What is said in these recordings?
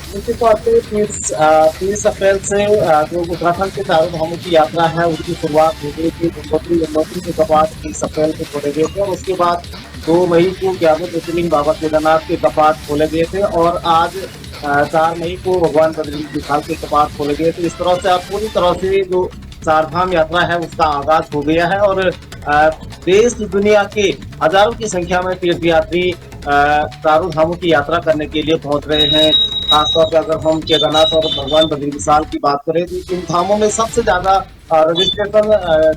निश्चित तौर पे 30 अप्रैल से जो उत्तराखंड के चारों धामों की यात्रा है उसकी शुरुआत हो गई थी। गंगोत्री यमुनोत्री के कपाट 30 अप्रैल को खोले गए थे और उसके बाद 2 मई को 11वें ज्योतिर्लिंग बाबा केदारनाथ के कपाट खोले गए थे और आज 4 मई को भगवान बद्रीनाथ विशाल के कपाट खोले गए थे। इस तरह से अब पूरी तरह से जो चारधाम यात्रा है उसका आगाज हो गया है और देश दुनिया के हजारों की संख्या में तीर्थयात्री चारों धामों की यात्रा करने के लिए पहुंच रहे हैं। खासतौर पर अगर हम केदारनाथ और भगवान बद्री विशाल की बात करें तो इन धामों में सबसे ज्यादा रजिस्ट्रेशन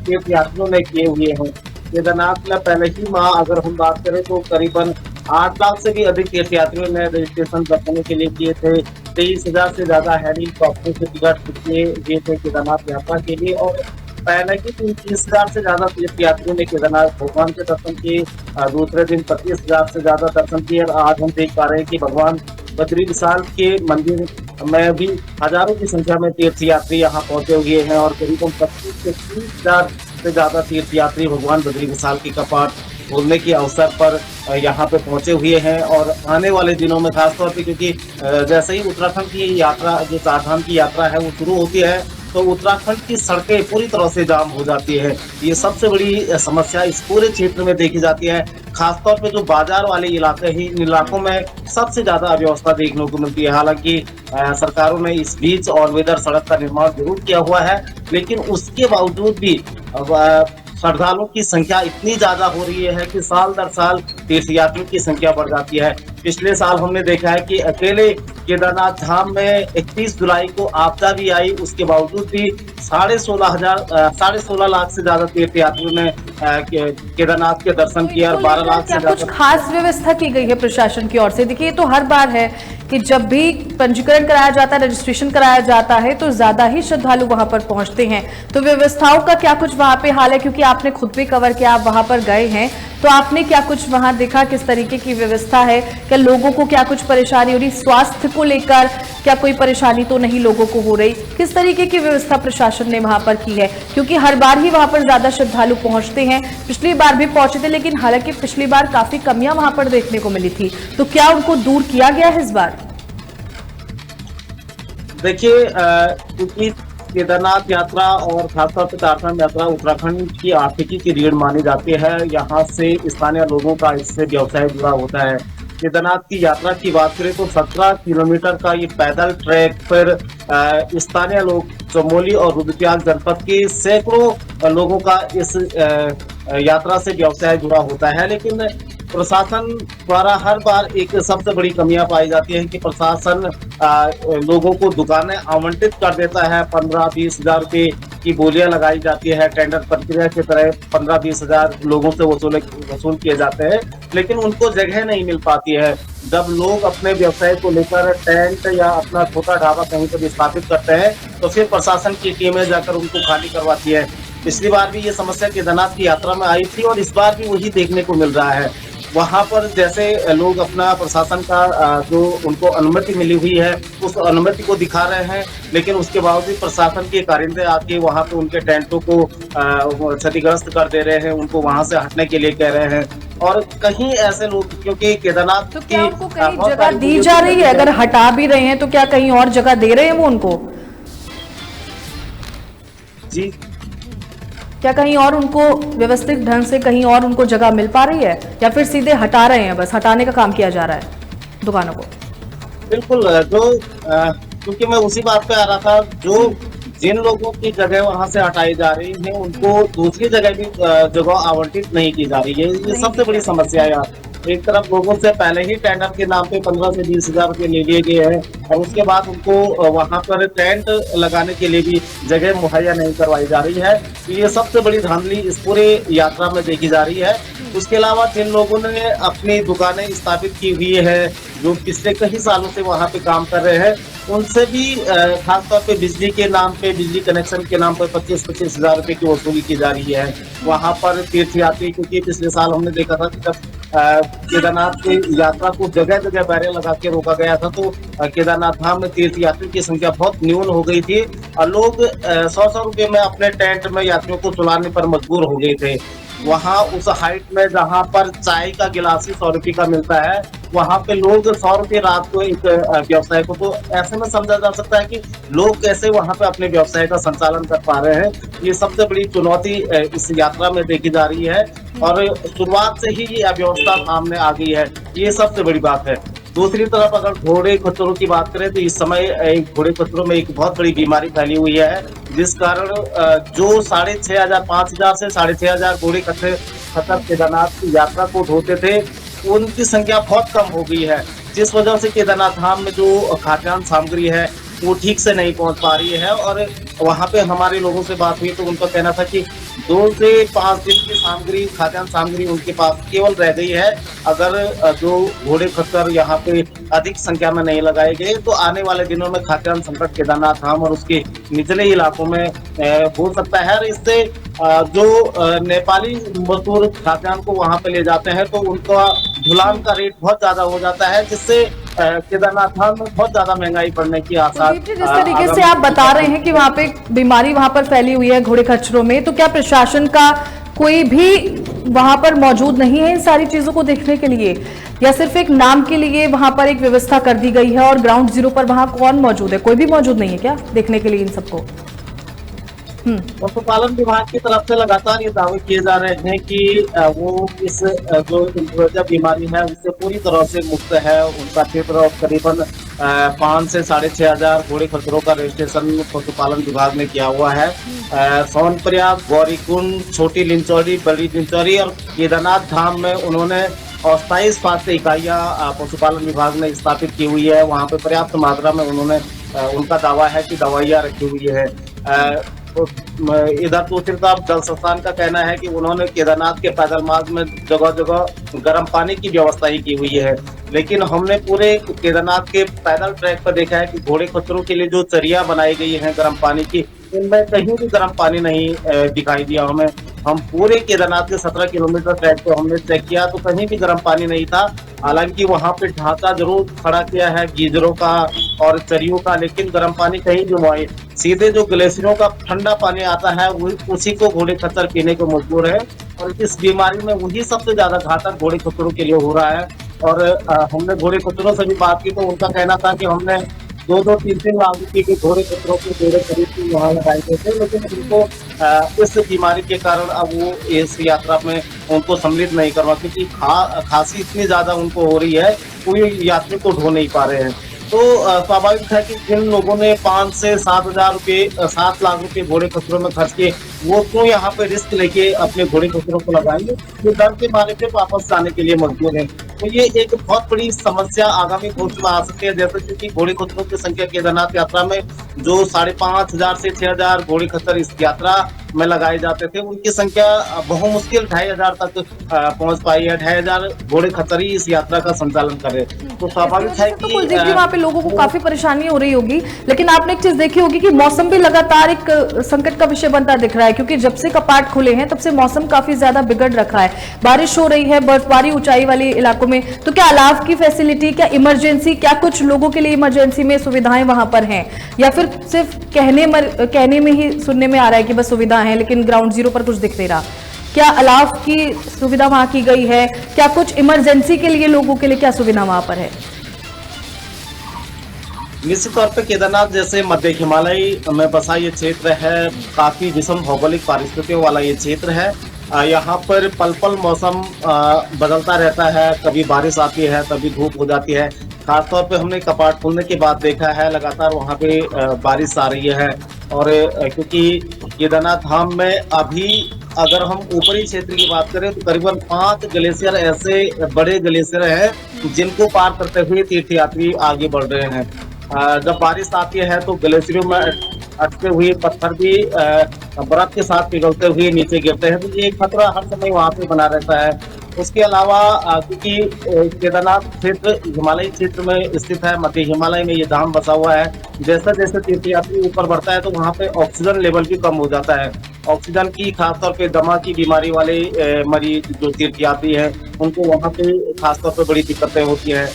तीर्थयात्रियों ने किए हुए हैं। केदारनाथ में पहले ही माह अगर हम बात करें तो करीबन 8 लाख से भी अधिक तीर्थयात्रियों ने रजिस्ट्रेशन करने के लिए किए थे। 23,000 से ज्यादा हेलीकॉप्टर से टिकट किए थे केदारनाथ यात्रा के लिए और पहले ही 30,000 से ज्यादा तीर्थयात्रियों ने केदारनाथ भगवान के दर्शन किए। दूसरे दिन 25,000 से ज्यादा दर्शन किए और आज हम देख पा रहे हैं कि भगवान बद्री विशाल के मंदिर में भी हजारों की संख्या में तीर्थयात्री यहाँ पहुंचे हुए हैं और करीबन 25 से 30,000 से ज्यादा तीर्थयात्री भगवान बद्री विशाल की कपाट खोलने के अवसर पर यहाँ पे पहुंचे हुए हैं। और आने वाले दिनों में खासतौर पे क्योंकि जैसे ही उत्तराखंड की यात्रा जो चारधाम की यात्रा है वो शुरू होती है तो उत्तराखंड की सड़कें पूरी तरह से जाम हो जाती है। ये सबसे बड़ी समस्या इस पूरे क्षेत्र में देखी जाती है। खासतौर पे जो बाजार वाले इलाके हैं इन इलाकों में सबसे ज्यादा अव्यवस्था देखने को मिलती है। हालांकि सरकारों ने इस बीच ऑलवेदर सड़क का निर्माण जरूर किया हुआ है लेकिन उसके बावजूद भी श्रद्धालुओं की संख्या इतनी ज्यादा हो रही है कि साल दर साल तीर्थयात्रियों की संख्या बढ़ जाती है। पिछले साल हमने देखा है कि अकेले केदारनाथ धाम में 31 जुलाई को आपदा भी आई, उसके बावजूद भी 16.5 लाख से ज्यादा तीर्थयात्रियों ने केदारनाथ के दर्शन किए और 12 लाख से कुछ खास व्यवस्था की गई है प्रशासन की ओर से? देखिए ये तो हर बार है कि जब भी पंजीकरण कराया जाता है, रजिस्ट्रेशन कराया जाता है तो ज्यादा ही श्रद्धालु वहां पर पहुंचते हैं। तो व्यवस्थाओं का क्या कुछ वहां पे हाल है? क्योंकि आपने खुद भी कवर किया, आप वहां पर गए हैं, तो आपने क्या कुछ वहां देखा, किस तरीके की व्यवस्था है? क्या लोगों को क्या कुछ परेशानी हो रही, स्वास्थ्य को लेकर क्या कोई परेशानी तो नहीं लोगों को हो रही? किस तरीके की व्यवस्था प्रशासन ने वहां पर की है? क्योंकि हर बार ही वहां पर ज्यादा श्रद्धालु पहुंचते हैं, पिछली बार भी पहुंचे थे लेकिन हालांकि पिछली बार काफी कमियां वहां पर देखने को मिली थी, तो क्या उनको दूर किया गया है इस बार? देखिए क्योंकि केदारनाथ यात्रा और खासतौर पर चारधाम यात्रा उत्तराखंड की आर्थिकी की रीढ़ मानी जाती है। यहाँ से स्थानीय लोगों का इससे व्यवसाय जुड़ा होता है। केदारनाथ की यात्रा की बात करें तो 17 किलोमीटर का ये पैदल ट्रैक पर स्थानीय लोग चमोली और रुद्रप्रयाग जनपद के सैकड़ों लोगों का इस यात्रा से व्यवसाय जुड़ा होता है। लेकिन प्रशासन द्वारा हर बार एक सबसे बड़ी कमियां पाई जाती है कि प्रशासन लोगों को दुकानें आवंटित कर देता है। 15-20 हजार रुपये की बोलियां लगाई जाती है। टेंडर प्रक्रिया की तरह 15-20 हजार लोगों से वसूल किए जाते हैं लेकिन उनको जगह नहीं मिल पाती है। जब लोग अपने व्यवसाय को लेकर टेंट या अपना छोटा ढाबा कहीं पर स्थापित करते हैं तो फिर प्रशासन की टीमें जाकर उनको खाली करवाती है। पिछली बार भी ये समस्या केदारनाथ की यात्रा में आई थी और इस बार भी वही देखने को मिल रहा है। वहां पर जैसे लोग अपना प्रशासन का जो उनको अनुमति मिली हुई है उस अनुमति को दिखा रहे हैं लेकिन उसके बावजूद प्रशासन के कारिंदे आके वहां पे उनके टेंटों को क्षतिग्रस्त कर दे रहे हैं, उनको वहां से हटने के लिए कह रहे हैं। और कहीं ऐसे लोग क्योंकि केदारनाथ तो क्या उनको कहीं जगह दी जा रही है? अगर हटा भी रहे हैं तो क्या कहीं और जगह दे रहे हैं वो उनको? जी क्या कहीं और उनको व्यवस्थित ढंग से कहीं और उनको जगह मिल पा रही है या फिर सीधे हटा रहे हैं, बस हटाने का काम किया जा रहा है दुकानों को? बिल्कुल, जो क्योंकि मैं उसी बात पे आ रहा था, जो जिन लोगों की जगह वहां से हटाई जा रही है उनको दूसरी जगह भी जगह आवंटित नहीं की जा रही है। ये सबसे बड़ी समस्या है यार। एक तरफ लोगों से पहले ही टेंडर के नाम पे 15 से 20 हजार रुपये ले लिए गए हैं और उसके बाद उनको वहां पर टेंट लगाने के लिए भी जगह मुहैया नहीं करवाई जा रही है। तो ये सबसे बड़ी धांधली इस पूरे यात्रा में देखी जा रही है। उसके अलावा जिन लोगों ने अपनी दुकानें स्थापित की हुई है, जो पिछले कई सालों से वहां पे काम कर रहे हैं, उनसे भी खासतौर पे बिजली के नाम पे, बिजली कनेक्शन के नाम पर 25-25 हजार रुपये की वसूली की जा रही है। वहां पर तीर्थयात्री, क्योंकि पिछले साल हमने देखा था कि जब केदारनाथ की यात्रा को जगह जगह बैरियर लगा के रोका गया था तो केदारनाथ धाम में तीर्थयात्रियों की संख्या बहुत न्यून हो गई थी और लोग 100-100 रुपये में अपने टेंट में यात्रियों को सुलाने पर मजबूर हो गए थे। वहां उस हाइट में जहां पर चाय का गिलास ही 100 रुपये का मिलता है, वहां पे लोग 100 रुपये रात को एक व्यवसाय को, तो ऐसे में समझा जा सकता है कि लोग कैसे वहां पे अपने व्यवसाय का संचालन कर पा रहे हैं। ये सबसे बड़ी चुनौती इस यात्रा में देखी जा रही है और शुरुआत से ही ये अव्यवस्था सामने आ गई है, ये सबसे बड़ी बात है। दूसरी तरफ अगर घोड़े खच्चरों की बात करें तो इस समय एक घोड़े खच्चरों में एक बहुत बड़ी बीमारी फैली हुई है, जिस कारण जो 6,500 5,000 से 6,500 घोड़े खच्चर केदारनाथ की यात्रा को ढोते थे, उनकी संख्या बहुत कम हो गई है, जिस वजह से केदारनाथ धाम में जो खाद्यान्न सामग्री है वो ठीक से नहीं पहुंच पा रही है। और वहां पे हमारे लोगों से बात हुई तो उनका कहना था कि 2 से 5 दिन की सामग्री, खाद्यान्न सामग्री उनके पास केवल रह गई है। अगर जो घोड़े खच्चर यहाँ पे अधिक संख्या में नहीं लगाए गए तो आने वाले दिनों में खाद्यान्न संकट केदारनाथ धाम और उसके निचले इलाकों में हो सकता है। और इससे जो नेपाली मजदूर खाद्यान्न को वहां पे ले जाते हैं तो उनका ढुलान का रेट बहुत ज्यादा हो जाता है, जिससे केदारनाथ धाम में बहुत ज्यादा महंगाई बढ़ने की आसार। जिस तरीके से आप बता रहे हैं कि वहाँ पे बीमारी वहाँ पर फैली हुई है घोड़े खच्चरों में, तो क्या प्रशासन का कोई भी वहाँ पर मौजूद नहीं है इन सारी चीजों को देखने के लिए, या सिर्फ एक नाम के लिए वहाँ पर एक व्यवस्था कर दी गई है? और ग्राउंड जीरो पर वहाँ कौन मौजूद है? कोई भी मौजूद नहीं है क्या देखने के लिए इन सबको? पशुपालन विभाग की तरफ से लगातार ये दावे किए जा रहे हैं कि वो इस जो इन्फ्लुएंजा बीमारी है उससे पूरी तरह से मुक्त है। उनका क्षेत्र करीबन 5 से 6,500 घोड़े खच्चरों का रजिस्ट्रेशन पशुपालन विभाग ने किया हुआ है। सोनप्रयाग, गौरीकुंड, छोटी लिंचौरी, बड़ी लिंचौरी और केदारनाथ धाम में उन्होंने अस्थायी स्वास्थ्य इकाइयां पशुपालन विभाग ने स्थापित की हुई है। वहाँ पे पर्याप्त मात्रा में उन्होंने उनका दावा है कि दवाइयाँ रखी हुई है। तो इधर दूसरी तरफ जल संस्थान का कहना है कि उन्होंने केदारनाथ के पैदल मार्ग में जगह जगह गर्म पानी की व्यवस्था ही की हुई है। लेकिन हमने पूरे केदारनाथ के पैदल ट्रैक पर देखा है कि घोड़े खच्चरों के लिए जो चरिया बनाई गई है गर्म पानी की, इनमें कहीं भी गर्म पानी नहीं दिखाई दिया हमें। हम पूरे केदारनाथ के 17 किलोमीटर ट्रैक को हमने चेक किया तो कहीं भी गर्म पानी नहीं था। हालांकि वहां पे ढांचा जरूर खड़ा किया है गीजरों का और चरियों का, लेकिन गर्म पानी कहीं भी नहीं। सीधे जो ग्लेशियरों का ठंडा पानी आता है उसी को घोड़े खच्चर पीने को मजबूर है। और इस बीमारी में वही सबसे ज्यादा घातक घोड़े खच्चरों के लिए हो रहा है। और हमने घोड़े खच्चरों से भी बात की तो उनका कहना था कि हमने 2-2, 3-3 लाख रुपए के घोड़े खच्चरों के जोड़े खरीद के वहां लगाए गए थे, लेकिन उनको इस बीमारी के कारण अब वो इस यात्रा में उनको सम्मिलित नहीं करवा, क्योंकि खांसी इतनी ज्यादा उनको हो रही है, कोई यात्री को ढो नहीं पा रहे हैं। तो स्वाभाविक है कि जिन लोगों ने 5 से 7 लाख रुपए घोड़े खच्चरों में खर्च किए, वो क्यों यहाँ पे रिस्क लेके अपने घोड़े खच्चरों को लगाएंगे? ये डर के मारे पे वापस जाने के लिए मजबूर है। तो ये एक बहुत बड़ी समस्या आगामी भविष्य में आ सकती है, जैसे क्योंकि घोड़े खच्चरों की संख्या केदारनाथ यात्रा में जो 5,500 से 6,000 घोड़े खच्चर इस यात्रा में लगाए जाते थे, उनकी संख्या बहुमुश्किल 2,500 तक पहुंच पाई है। 2,500 घोड़े खच्चर ही इस यात्रा का संचालन करे। तो स्वाभाविक है कि कुलदीप जी वहाँ पे लोगों को काफी परेशानी हो रही होगी, लेकिन आपने एक चीज देखी होगी कि मौसम भी लगातार एक संकट का विषय बनता दिख रहा है, क्योंकि जब से कपाट खुले हैं तब से मौसम काफी ज्यादा बिगड़ रखा है। बारिश हो रही है, बर्फबारी ऊंचाई वाले इलाकों में, तो क्या अलाव की फैसिलिटी, क्या इमरजेंसी, क्या कुछ लोगों के लिए इमरजेंसी में सुविधाएं वहां पर हैं, या फिर सिर्फ कहने में ही सुनने में आ रहा है कि बस सुविधा है लेकिन ग्राउंड जीरो पर कुछ दिख नहीं रहा? क्या अलाव की सुविधा वहां की गई है? क्या कुछ इमरजेंसी के लिए लोगों के लिए क्या सुविधा वहां पर है? निश्चित तौर पे केदारनाथ जैसे मध्य हिमालय में बसा ये क्षेत्र है, काफी विषम भौगोलिक परिस्थितियों वाला ये क्षेत्र है। यहाँ पर पल पल मौसम बदलता रहता है, कभी बारिश आती है, कभी धूप हो जाती है। खासतौर पे हमने कपाट खुलने के बाद देखा है लगातार वहाँ पे बारिश आ रही है। और क्योंकि केदारनाथ धाम में अभी अगर हम ऊपरी क्षेत्र की बात करें तो करीबन 5 ग्लेशियर ऐसे बड़े ग्लेशियर हैं जिनको पार करते हुए तीर्थयात्री आगे बढ़ रहे हैं। जब बारिश आती है तो ग्लेशियरों में अटके हुए पत्थर भी बर्फ के साथ पिघलते हुए नीचे गिरते हैं, तो ये खतरा हर समय वहाँ पे बना रहता है। उसके अलावा क्योंकि केदारनाथ क्षेत्र हिमालयी क्षेत्र में स्थित है, मध्य हिमालय में ये धाम बसा हुआ है, जैसे जैसे तीर्थयात्री ऊपर बढ़ता है तो वहाँ पे ऑक्सीजन लेवल भी कम हो जाता है। ऑक्सीजन की खासतौर पे दमा की बीमारी वाले मरीज जो तीर्थयात्री हैं उनको वहाँ पे खासतौर पे बड़ी दिक्कतें होती हैं।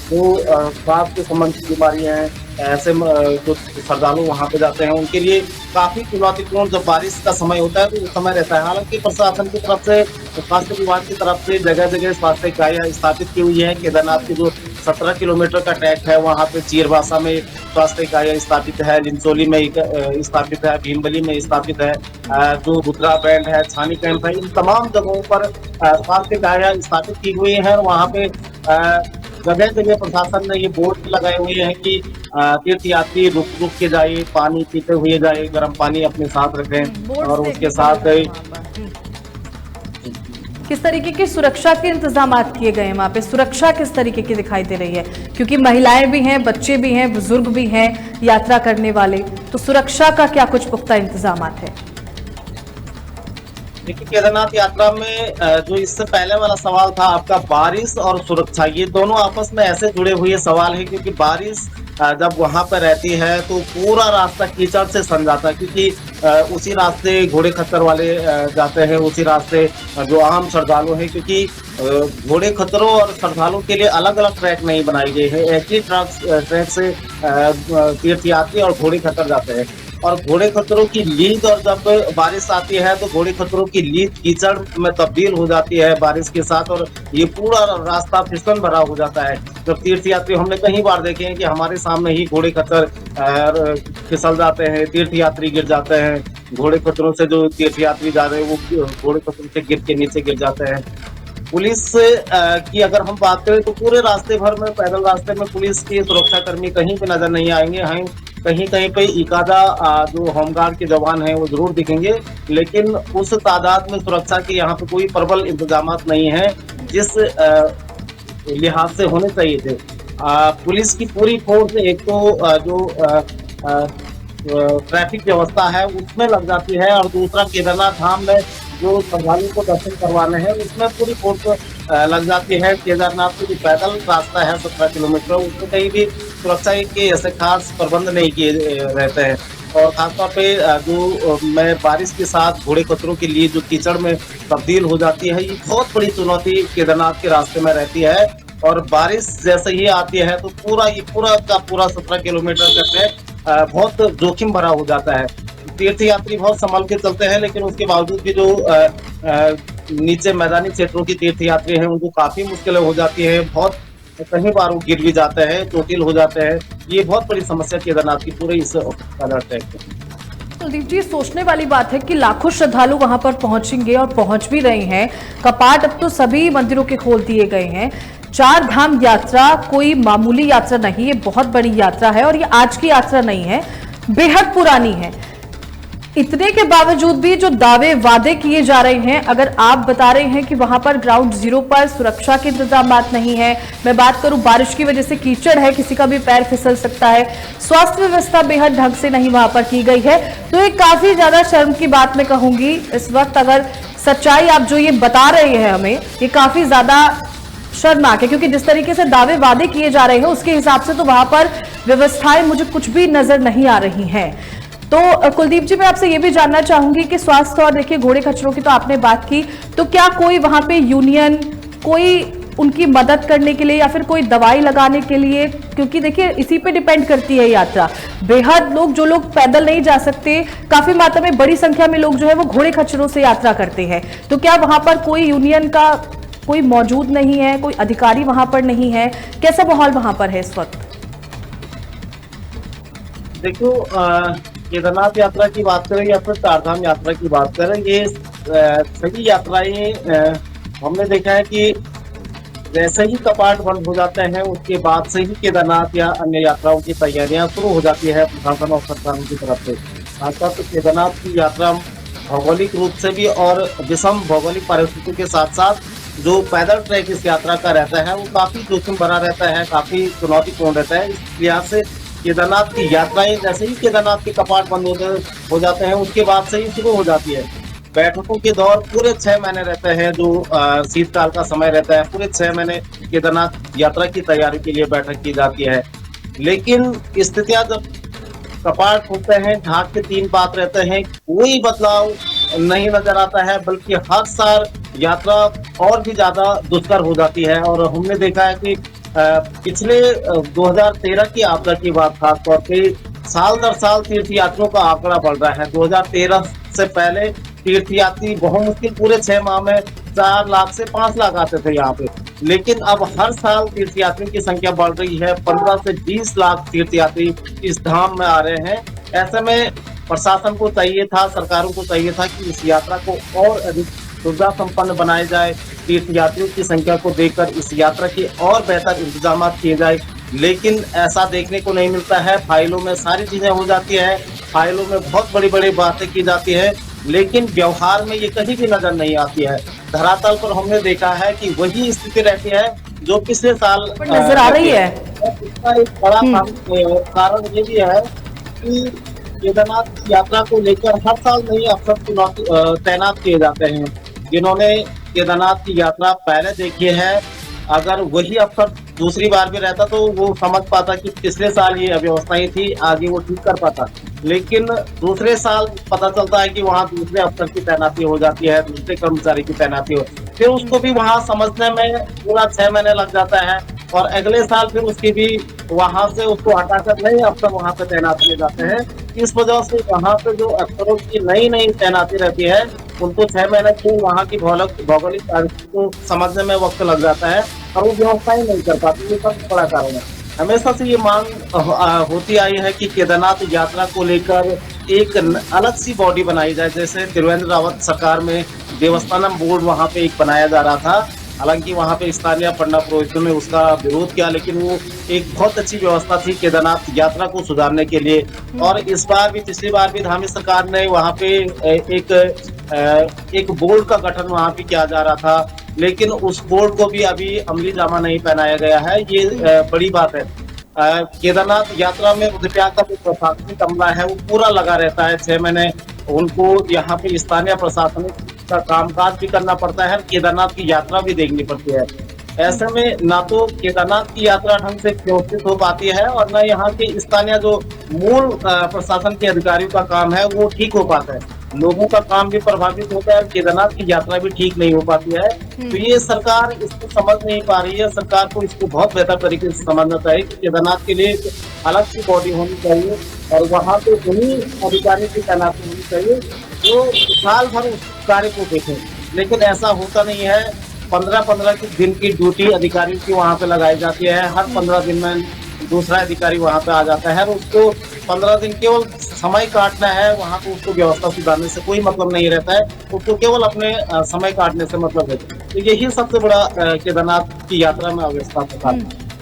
जो सांस के संबंधित बीमारी हैं ऐसे जो श्रद्धालु वहां पे जाते हैं उनके लिए काफी चुनौतीपूर्ण जब बारिश का समय होता है तो उस समय रहता है। हालांकि प्रशासन की तरफ से, स्वास्थ्य विभाग की तरफ से जगह जगह स्वास्थ्य इकाइयां स्थापित की हुई है। केदारनाथ की जो 17 किलोमीटर का ट्रैक है वहां पे चीरबासा में स्वास्थ्य इकाइयां स्थापित है, लिंचोली में स्थापित है, भीमबली में स्थापित है, जो रुद्रा बैंड है, छानी कैंप है, इन तमाम जगहों पर स्वास्थ्य इकाइयां स्थापित की हुई है। और वहां पे जगह जगह प्रशासन ने ये बोर्ड लगाए हुए हैं कि तीर्थ यात्री रुक रुक के जाए, पानी पीते हुए जाए, गर्म पानी अपने साथ रखें और उसके साथ किस तरीके की सुरक्षा के इंतजाम किए गए हैं वहां पे? सुरक्षा किस तरीके की दिखाई दे रही है? क्योंकि महिलाएं भी हैं, बच्चे भी हैं, बुजुर्ग भी हैं यात्रा करने वाले, तो सुरक्षा का क्या कुछ पुख्ता इंतजाम है? देखिए, केदारनाथ यात्रा में जो इससे पहले वाला सवाल था आपका, बारिश और सुरक्षा, ये दोनों आपस में ऐसे जुड़े हुए सवाल है क्योंकि बारिश जब वहां पर रहती है तो पूरा रास्ता कीचड़ से सन जाता है, क्योंकि उसी रास्ते घोड़े खच्चर वाले जाते हैं, उसी रास्ते जो आम श्रद्धालु हैं, क्योंकि घोड़े खच्चरों और श्रद्धालुओं के लिए अलग अलग ट्रैक नहीं बनाई गई है। एक ही ट्रैक से तीर्थ यात्री और घोड़े खच्चर जाते हैं। और घोड़े खच्चरों की लीद, और जब बारिश आती है तो घोड़े खच्चरों की लीद कीचड़ में तब्दील हो जाती है बारिश के साथ, और ये पूरा रास्ता फिसल भरा हो जाता है। जब तीर्थ यात्री, हमने कई बार देखे हैं कि हमारे सामने ही घोड़े खच्चर फिसल जाते हैं, तीर्थ यात्री गिर जाते हैं, घोड़े खच्चरों से जो तीर्थ यात्री जा रहे हैं वो घोड़े खच्चरों से गिर के नीचे गिर जाते हैं। पुलिस की अगर हम बात करें तो पूरे रास्ते भर में, पैदल रास्ते में पुलिस के सुरक्षा कर्मी कहीं पे नजर नहीं आएंगे। हैं कहीं कहीं पे इकादा जो होमगार्ड के जवान हैं वो जरूर दिखेंगे, लेकिन उस तादाद में सुरक्षा के यहाँ पे कोई प्रबल इंतजाम नहीं है जिस लिहाज से होने चाहिए थे। पुलिस की पूरी फोर्स एक तो जो ट्रैफिक व्यवस्था है उसमें लग जाती है, और दूसरा केदारनाथ धाम में जो श्रद्धालुओं को दर्शन करवाने हैं उसमें पूरी फोर्स लग जाती है। केदारनाथ की जो पैदल रास्ता है 17 किलोमीटर, उसमें कहीं भी सुरक्षा के ऐसे खास प्रबंध नहीं किए रहते हैं। और खासतौर पे जो मैं बारिश के साथ घोड़े खच्चरों के लिए जो कीचड़ में तब्दील हो जाती है, ये बहुत बड़ी चुनौती केदारनाथ के रास्ते में रहती है। और बारिश जैसे ही आती है तो पूरा का पूरा 17 किलोमीटर का ट्रैक बहुत जोखिम भरा हो जाता है। तीर्थ यात्री बहुत संभल के चलते हैं, लेकिन उसके बावजूद भी जो नीचे मैदानी क्षेत्रों की तीर्थ यात्री हैं उनको काफी मुश्किलें हो जाती है। बहुत कई बार वो गिर भी जाते हैं, चोटिल हो जाते हैं। ये बहुत बड़ी समस्या केदारनाथ की पूरे इस ट्रैक में। कुलदीप जी, सोचने वाली बात है कि लाखों श्रद्धालु वहां पर पहुंचेंगे और पहुंच भी रहे हैं। कपाट अब तो सभी मंदिरों के खोल दिए गए हैं। 4 धाम यात्रा कोई मामूली यात्रा नहीं, ये बहुत बड़ी यात्रा है और ये आज की यात्रा नहीं है, बेहद पुरानी है। इतने के बावजूद भी जो दावे वादे किए जा रहे हैं, अगर आप बता रहे हैं कि वहां पर ग्राउंड जीरो पर सुरक्षा के इंतजाम नहीं है, मैं बात करूं बारिश की वजह से कीचड़ है, किसी का भी पैर फिसल सकता है, स्वास्थ्य व्यवस्था बेहद ढंग से नहीं वहां पर की गई है, तो ये काफी ज्यादा शर्म की बात मैं कहूंगी इस वक्त। अगर सच्चाई आप जो ये बता रहे हैं हमें, ये काफी ज्यादा शर्मनाक है, क्योंकि जिस तरीके से दावे वादे किए जा रहे हैं उसके हिसाब से तो वहां पर व्यवस्थाएं मुझे कुछ भी नजर नहीं आ रही हैं। तो कुलदीप जी, मैं आपसे ये भी जानना चाहूंगी कि स्वास्थ्य और देखिए घोड़े खच्चरों की तो आपने बात की, तो क्या कोई वहां पे यूनियन, कोई उनकी मदद करने के लिए या फिर कोई दवाई लगाने के लिए, क्योंकि देखिए इसी पे डिपेंड करती है यात्रा। बेहद लोग, जो लोग पैदल नहीं जा सकते, काफी मात्रा में बड़ी संख्या में लोग जो है वो घोड़े खच्चरों से यात्रा करते हैं, तो क्या वहां पर कोई यूनियन का कोई मौजूद नहीं है, कोई अधिकारी वहां पर नहीं है? कैसा माहौल वहां पर है इस वक्त? देखो, केदारनाथ यात्रा की बात करें या फिर 4 धाम यात्रा की बात करें, ये सभी यात्राएं हमने देखा है कि जैसे ही कपाट बंद हो जाते हैं उसके बाद से ही केदारनाथ या अन्य यात्राओं की तैयारियां शुरू हो जाती है प्रशासन और सरकारों की तरफ से। खासतौर पर केदारनाथ की यात्रा भौगोलिक रूप से भी और विषम भौगोलिक परिस्थितियों के साथ साथ जो पैदल ट्रैक इस यात्रा का रहता है वो काफी जोखिम भरा रहता है, काफी चुनौतीपूर्ण रहता है। इस लिहाज से केदारनाथ की यात्राएं जैसे ही केदारनाथ के कपाट बंद हो जाते हैं उसके बाद से ही शुरू हो जाती है। बैठकों के दौर पूरे 6 महीने रहते हैं, जो शीतकाल का समय रहता है, पूरे 6 महीने केदारनाथ यात्रा की तैयारी के लिए बैठक की जाती है। लेकिन स्थितियां जब कपाट खुलते हैं, ढाक के 3 बात रहते हैं, कोई बदलाव नहीं नजर आता है, बल्कि हर साल यात्रा और भी ज्यादा दुष्कर हो जाती है। और हमने देखा है कि पिछले 2013 की आपदा की बात खासतौर पे साल दर साल तीर्थयात्रियों का आंकड़ा बढ़ रहा है। 2013 से पहले तीर्थयात्री बहुत मुश्किल पूरे 6 माह में 4 लाख से 5 लाख आते थे यहाँ पे, लेकिन अब हर साल तीर्थयात्रियों की संख्या बढ़ रही है। 15 से 20 लाख तीर्थयात्री इस धाम में आ रहे हैं। ऐसे में प्रशासन को चाहिए था, सरकारों को चाहिए था कि इस यात्रा को और अधिक सुविधा संपन्न बनाया जाए, तीर्थयात्रियों की संख्या को देखकर इस यात्रा के और बेहतर इंतजाम किए जाए, लेकिन ऐसा देखने को नहीं मिलता है। फाइलों में सारी चीजें हो जाती है, फाइलों में बहुत बड़ी बड़ी बातें की जाती है, लेकिन व्यवहार में ये कहीं भी नजर नहीं आती है। धरातल पर हमने देखा है कि वही स्थिति रहती है जो पिछले साल नजर आ रही है। इसका एक बड़ा कारण ये भी है कि केदारनाथ यात्रा को लेकर हर साल नए अफसर तैनात किए जाते हैं, जिन्होंने केदारनाथ की यात्रा पहले देखी है। अगर वही अफसर दूसरी बार भी रहता तो वो समझ पाता कि पिछले साल ये अव्यवस्थाएं थी, आगे वो ठीक कर पाता, लेकिन दूसरे साल पता चलता है कि वहाँ दूसरे अफसर की तैनाती हो जाती है, दूसरे कर्मचारी की तैनाती हो, फिर उसको भी वहाँ समझने में पूरा 6 महीने लग जाता है, और अगले साल फिर उसकी भी वहाँ से उसको हटाकर नए अफसर वहाँ पे तैनात किए जाते हैं। इस वजह से वहाँ पे जो अफसरों की नई नई तैनाती रहती है, उनको 6 महीने से वहाँ की भौगोलिक परिस्थिति को समझने में वक्त लग जाता है और वो व्यवस्थाएं नहीं कर पाती। ये सबसे बड़ा कारण है। हमेशा से ये मांग होती आई है कि केदारनाथ यात्रा को लेकर एक अलग सी बॉडी बनाई जाए, जैसे त्रिवेंद्र रावत सरकार में देवस्थानम बोर्ड वहाँ पे एक बनाया जा रहा था। हालांकि वहाँ पे स्थानीय पंडा पुरोहितों ने उसका विरोध किया, लेकिन वो एक बहुत अच्छी व्यवस्था थी केदारनाथ यात्रा को सुधारने के लिए। और इस बार भी, पिछली बार भी धामी सरकार ने वहाँ पे एक बोर्ड का गठन वहाँ पे किया जा रहा था, लेकिन उस बोर्ड को भी अभी अमली जामा नहीं पहनाया गया है। ये बड़ी बात है। केदारनाथ यात्रा में रुद्रप्रयाग का जो प्रशासनिक अमला है वो पूरा लगा रहता है 6 महीने। उनको यहाँ पे स्थानीय प्रशासनिक का कामकाज भी करना पड़ता है, केदारनाथ की यात्रा भी देखनी पड़ती है। ऐसे में ना तो केदारनाथ की यात्रा ढंग से व्यवस्थित हो पाती है और न यहाँ के स्थानीय जो मूल प्रशासन के अधिकारियों का काम है वो ठीक हो पाता है। लोगों का काम भी प्रभावित होता है, केदारनाथ की यात्रा भी ठीक नहीं हो पाती है। तो ये सरकार इसको समझ नहीं पा रही है। सरकार को इसको बहुत बेहतर तरीके से समझना चाहिए कि केदारनाथ के लिए अलग सी बॉडी होनी चाहिए और वहाँ पे उन्हीं अधिकारियों की तैनाती होनी चाहिए जो साल भर उस कार्य को देखें, लेकिन ऐसा होता नहीं है। 15-15 दिन की ड्यूटी अधिकारियों की वहाँ पे लगाई जाती है। हर 15 दिन में दूसरा अधिकारी वहाँ पे आ जाता है और उसको 15 दिन केवल समय काटना है, वहाँ पे उसको व्यवस्था सुधारने से कोई मतलब नहीं रहता है। उसको केवल अपने समय काटने से मतलब है। तो यही सबसे बड़ा केदारनाथ की यात्रा में अव्यवस्था था।